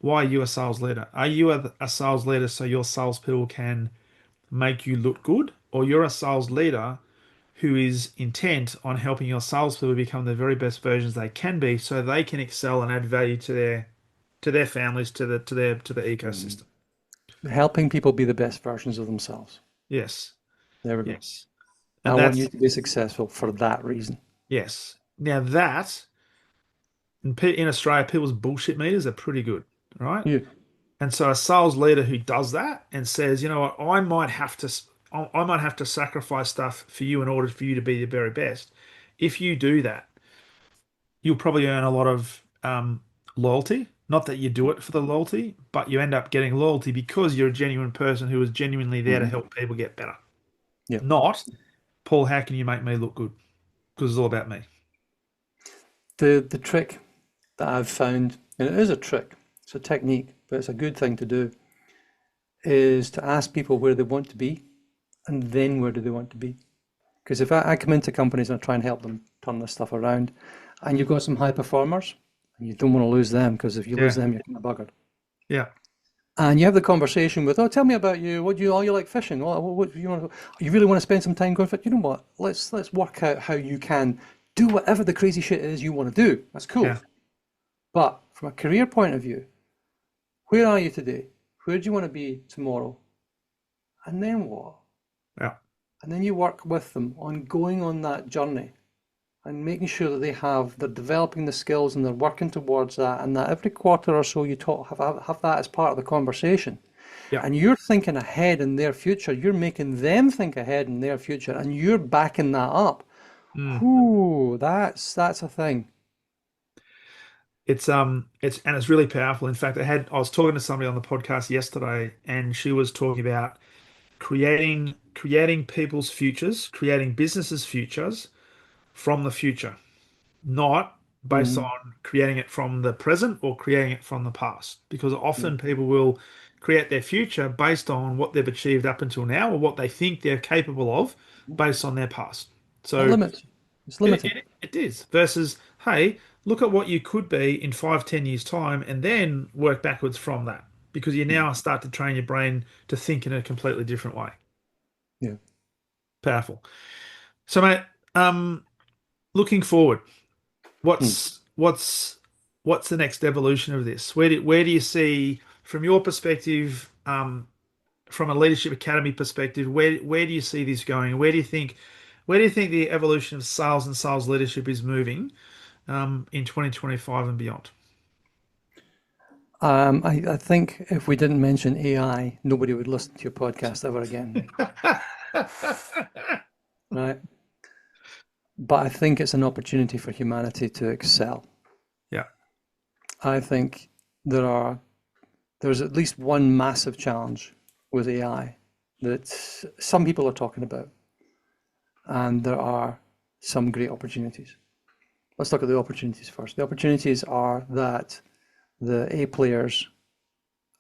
why are you a sales leader? Are you a sales leader so your salespeople can make you look good, or you're a sales leader who is intent on helping your salespeople become the very best versions they can be, so they can excel and add value to their families, to the mhm. ecosystem. Helping people be the best versions of themselves. Yes, There we go. yes, I and want you that's to be successful for that reason. yes. Now that in Australia, people's bullshit meters are pretty good, right? Yeah. And so a sales leader who does that and says, you know what, I might have to sacrifice stuff for you in order for you to be the very best. If you do that, you'll probably earn a lot of loyalty. Not that you do it for the loyalty, but you end up getting loyalty because you're a genuine person who is genuinely there to Mhm. help people get better. Yeah. Not, Paul, how can you make me look good? Because it's all about me. The trick that I've found, and it is a trick, it's a technique, but it's a good thing to do, is to ask people where they want to be and then where do they want to be. Because if I come into companies and I try and help them turn this stuff around, and you've got some high performers, and you don't want to lose them, because if you lose Yeah, them, you're kind of buggered. yeah, And you have the conversation with, oh, tell me about you. What do you, oh, you like fishing? What do you want to, you really want to spend some time going fishing? You know what? Let's work out how you can do whatever the crazy shit is you want to do. That's cool. yeah, But from a career point of view, where are you today? Where do you want to be tomorrow? And then what? yeah. And then you work with them on going on that journey and making sure that they're developing the skills and they're working towards that, and that every quarter or so you have that as part of the conversation. Yeah. And you're thinking ahead in their future, you're making them think ahead in their future, and you're backing that up. Mm. Whoo, that's a thing. it's really powerful. In fact, I was talking to somebody on the podcast yesterday, and she was talking about creating people's futures, creating businesses' futures from the future, not based Mm, on creating it from the present or creating it from the past. Because yeah. often people will create their future based on what they've achieved up until now or what they think they're capable of based on their past. That So limits. It's it, limiting. it, it is versus, hey, look at what you could be in 5, 10 years' time and then work backwards from that because you Mm, now start to train your brain to think in a completely different way. yeah. Powerful. So, mate, looking forward, Mm. what's the next evolution of this? Where do you see, from your perspective, from a leadership academy perspective, where do you see this going? Where do you think the evolution of sales and sales leadership is moving in 2025 and beyond? I think if we didn't mention AI, nobody would listen to your podcast ever again, right? But I think it's an opportunity for humanity to excel. Yeah, I think there's at least one massive challenge with AI that some people are talking about, and there are some great opportunities. Let's look at the opportunities first. The opportunities are that the A players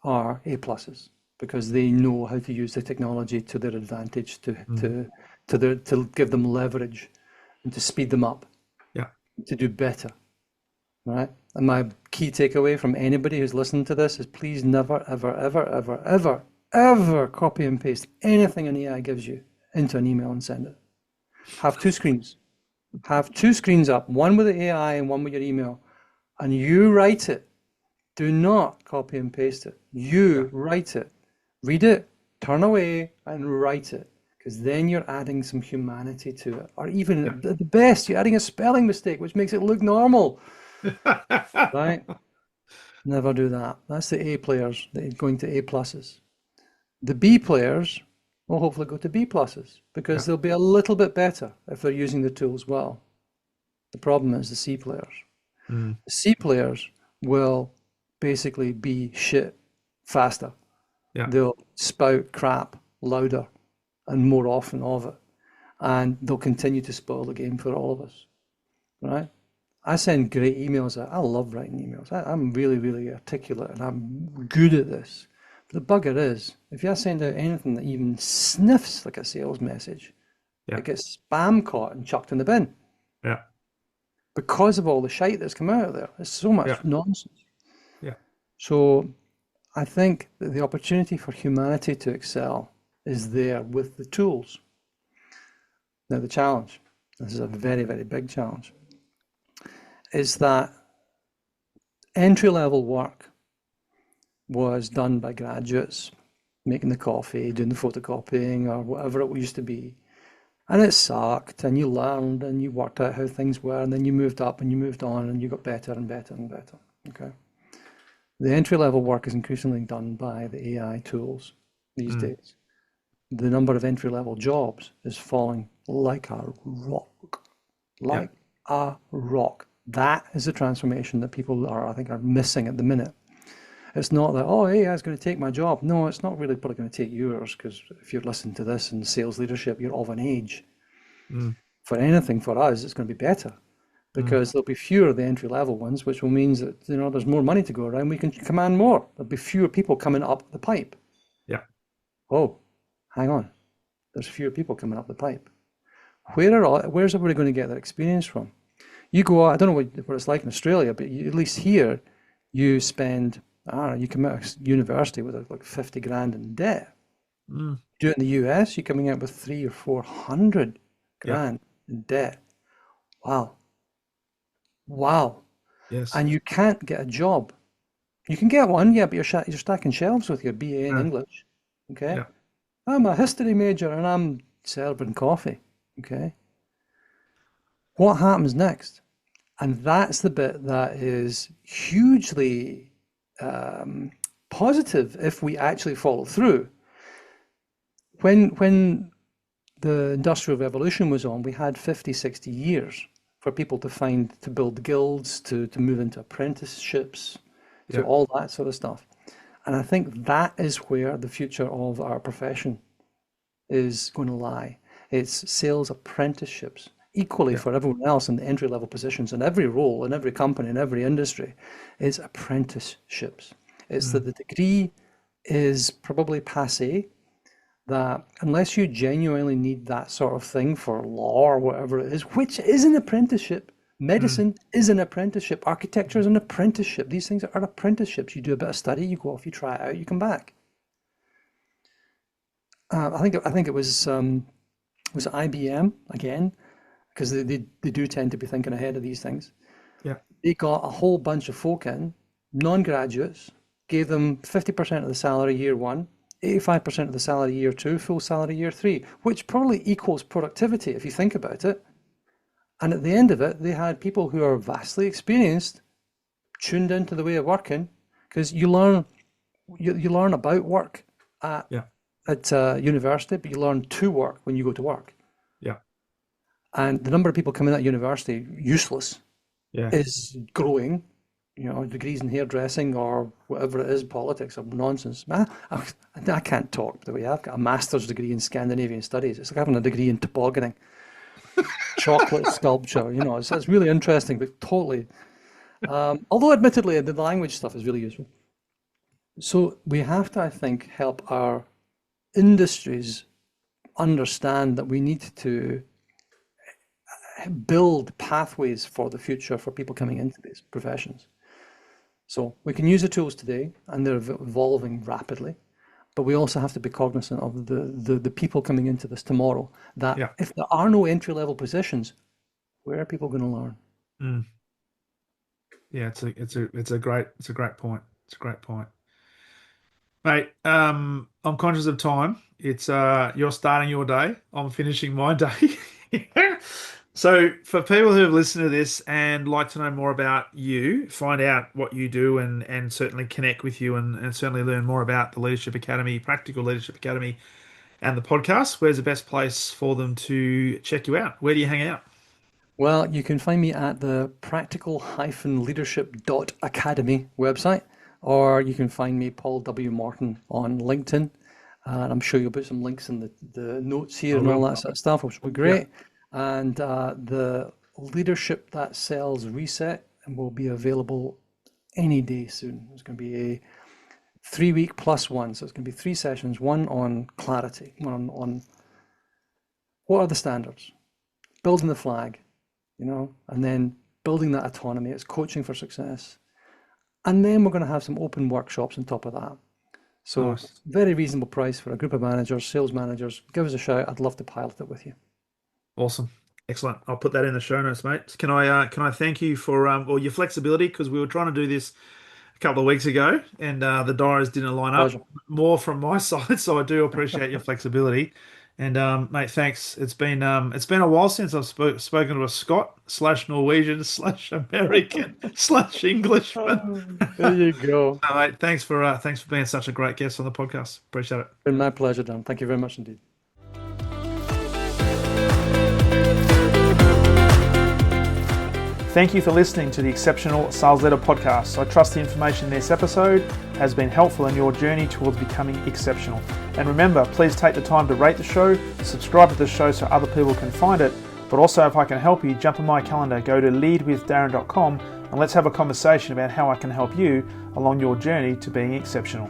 are A pluses because they know how to use the technology to their advantage mm, to give them leverage and to speed them up yeah, to do better, right? And my key takeaway from anybody who's listening to this is please never, ever, ever, ever, ever, ever copy and paste anything an AI gives you into an email and send it. Have two screens. Have two screens up, one with the AI and one with your email, and you write it. Do not copy and paste it. yeah, You write it. Read it, turn away, and write it. Because then you're adding some humanity to it. Or even yeah. at the best, you're adding a spelling mistake, which makes it look normal, right? Never do that. That's the A players that are going to A pluses. The B players will hopefully go to B pluses because Yeah. they'll be a little bit better if they're using the tools well. The problem is the C players. Mm, The C players will basically be shit faster. yeah. They'll spout crap louder and more often of it. And they'll continue to spoil the game for all of us, right? I send great emails out. I love writing emails. I'm really, really articulate and I'm good at this. But the bugger is, if I send out anything that even sniffs like a sales message, Yeah. it gets spam caught and chucked in the bin Yeah. because of all the shite that's come out of there. There's so much Yeah. nonsense. Yeah. So I think that the opportunity for humanity to excel is there with the tools. Now, the challenge, this is a very, very big challenge, is that entry level work was done by graduates making the coffee, doing the photocopying, or whatever it used to be. And it sucked, and you learned and you worked out how things were, and then you moved up and you moved on and you got better and better and better. Okay. The entry level work is increasingly done by the AI tools these Mm, days. The number of entry level jobs is falling like a rock, yeah. like a rock. That is the transformation that people are, I think, are missing at the minute. It's not that, oh, AI is going to take my job. No, it's not really probably going to take yours because if you're listening to this in sales leadership, you're of an age. Mm, For anything for us, it's going to be better mm, because there'll be fewer of the entry level ones, which will mean that there's more money to go around. We can command more. There'll be fewer people coming up the pipe. yeah. Oh, hang on. There's fewer people coming up the pipe. Where's everybody going to get that experience from? You go out, I don't know what it's like in Australia, but at least here, you spend, I don't know, you come out of university with like 50 grand in debt. Mm, Do it in the US, you're coming out with 300 or 400 yeah. grand in debt. Wow. Wow. Yes. And you can't get a job. You can get one, yeah, but you're stacking shelves with your BA in Uh, English. Okay. yeah. I'm a history major and I'm serving coffee. Okay. What happens next? And that's the bit that is hugely positive if we actually follow through. When the Industrial Revolution was on, we had 50, 60 years for people to build guilds, to move into apprenticeships, to Yeah. all that sort of stuff. And I think that is where the future of our profession is going to lie. It's sales apprenticeships, equally Yeah. for everyone else in the entry level positions in every role, in every company, in every industry, is apprenticeships. It's that the degree is probably passé, that unless you genuinely need that sort of thing for law or whatever it is, which is an apprenticeship, Mm. medicine is an apprenticeship, architecture is an apprenticeship. These things are apprenticeships. You do a bit of study, you go off, you try it out, you come back. I think it was IBM again, because they do tend to be thinking ahead of these things. Yeah. They got a whole bunch of folk in, non-graduates, gave them 50% of the salary year one, 85% of the salary year two, full salary year three, which probably equals productivity if you think about it. And at the end of it, they had people who are vastly experienced, tuned into the way of working, because you learn about work at Yeah. university, but you learn to work when you go to work. Yeah. And the number of people coming out of university useless Yeah. is growing. You know, degrees in hairdressing or whatever it is, politics or nonsense. I can't talk the way I've got a master's degree in Scandinavian studies. It's like having a degree in tobogganing, chocolate sculpture. You know, it's really interesting, but totally. Although admittedly, the language stuff is really useful. So we have to, I think, help our industries understand that we need to build pathways for the future for people coming into these professions. So we can use the tools today, and they're evolving rapidly, but we also have to be cognizant of the people coming into this tomorrow, that Yeah. if there are no entry-level positions, where are people going to learn? Mm. Yeah, it's a great point. It's a great point. Mate, I'm conscious of time. It's you're starting your day. I'm finishing my day. So for people who have listened to this and like to know more about you, find out what you do and certainly connect with you and certainly learn more about the Leadership Academy, Practical Leadership Academy and the podcast, where's the best place for them to check you out? Where do you hang out? Well, you can find me at the practical-leadership.academy website, or you can find me, Paul W. Morton, on LinkedIn. And I'm sure you'll put some links in the notes here I and all will. that sort of stuff, which will be Yeah. great. And the Leadership That Sells Reset will be available any day soon. It's going to be a 3-week plus one. So it's going to be 3 sessions, one on clarity, one on what are the standards, building the flag, you know, and then building that autonomy. It's coaching for success. And then we're going to have some open workshops on top of that. So Nice. very reasonable price for a group of managers, sales managers. Give us a shout. I'd love to pilot it with you. Awesome. Excellent. I'll put that in the show notes, mate. Can I thank you for well your flexibility because we were trying to do this a couple of weeks ago and the diaries didn't line up Pleasure. more from my side, so I do appreciate your flexibility. And mate, thanks. It's been a while since I've spoken to a Scot slash Norwegian slash American slash Englishman. There you go. Mate, thanks for being such a great guest on the podcast. Appreciate it. Been my pleasure, Dan. Thank you very much indeed. Thank you for listening to the Exceptional Sales Leader podcast. I trust the information in this episode has been helpful in your journey towards becoming exceptional. And remember, please take the time to rate the show, subscribe to the show so other people can find it. But also, if I can help you, jump on my calendar, go to leadwithdarren.com and let's have a conversation about how I can help you along your journey to being exceptional.